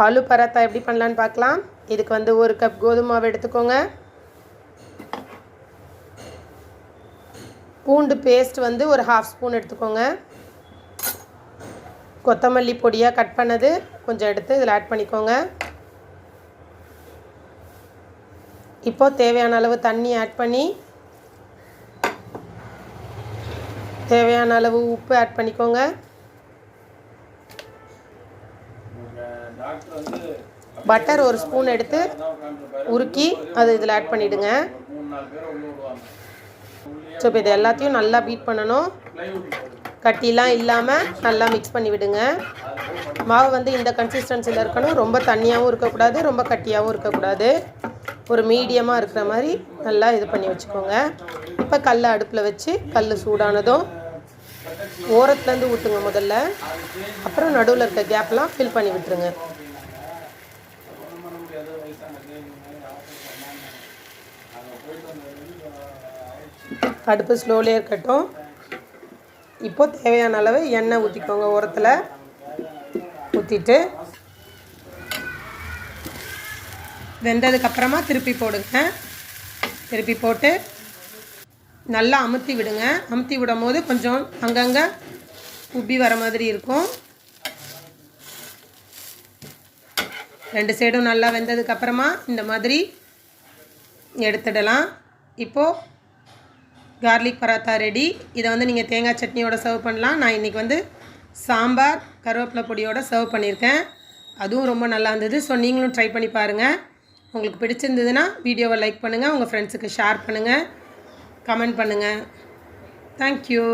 ஆலு பராத்தா எப்படி பண்ணலான்னு பார்க்கலாம். இதுக்கு வந்து 1 கப் கோதுமை மாவு எடுத்துக்கோங்க. பூண்டு பேஸ்ட் வந்து ஒரு 1/2 ஸ்பூன் எடுத்துக்கோங்க. கொத்தமல்லி பொடியாக கட் பண்ணது கொஞ்சம் எடுத்து இதில் ஆட் பண்ணிக்கோங்க. இப்போது தேவையான அளவு தண்ணி ஆட் பண்ணி தேவையான அளவு உப்பு ஆட் பண்ணிக்கோங்க. பட்டர் 1 ஸ்பூன் எடுத்து உருக்கி அது இதில் ஆட் பண்ணிவிடுங்க. ஸோ இப்போ இது எல்லாத்தையும் நல்லா பீட் பண்ணணும். கட்டிலாம் இல்லாமல் நல்லா மிக்ஸ் பண்ணி விடுங்க. மாவு வந்து இந்த கன்சிஸ்டன்சியில் இருக்கணும். ரொம்ப தண்ணியாகவும் இருக்கக்கூடாது, ரொம்ப கட்டியாகவும் இருக்கக்கூடாது. ஒரு மீடியமாக இருக்கிற மாதிரி நல்லா இது பண்ணி வச்சுக்கோங்க. இப்போ கல்லை அடுப்பில் வச்சு கல் சூடானதும் ஓரத்துலேருந்து ஊற்றுங்க முதல்ல. அப்புறம் நடுவில் இருக்க கேப்லாம் ஃபில் பண்ணி விட்டுருங்க. அடுப்பு ஸ்லோலியே இருக்கட்டும். இப்போது தேவையான அளவு எண்ணெய் ஊற்றிக்கோங்க. ஓரத்தில் ஊற்றிட்டு வெந்ததுக்கப்புறமா திருப்பி போடுங்க. திருப்பி போட்டு நல்லா அமுத்தி விடுங்க. அமுத்தி விடும் போது கொஞ்சம் அங்கங்கே உப்பி வர மாதிரி இருக்கும். 2 சைடும் நல்லா வெந்ததுக்கப்புறமா இந்த மாதிரி எடுத்துடலாம். இப்போது கார்லிக் பராத்தா ரெடி. இதை வந்து நீங்கள் தேங்காய் சட்னியோட சர்வ் பண்ணலாம். நான் இன்றைக்கி வந்து சாம்பார் கருவேப்பிலை பொடியோட சர்வ் பண்ணியிருக்கேன். அதுவும் ரொம்ப நல்லா இருந்தது. ஸோ நீங்களும் ட்ரை பண்ணி பாருங்கள். உங்களுக்கு பிடிச்சிருந்ததுன்னா வீடியோவை லைக் பண்ணுங்கள், உங்கள் ஃப்ரெண்ட்ஸுக்கு ஷேர் பண்ணுங்கள், கமெண்ட் பண்ணுங்கள். தேங்க்யூ.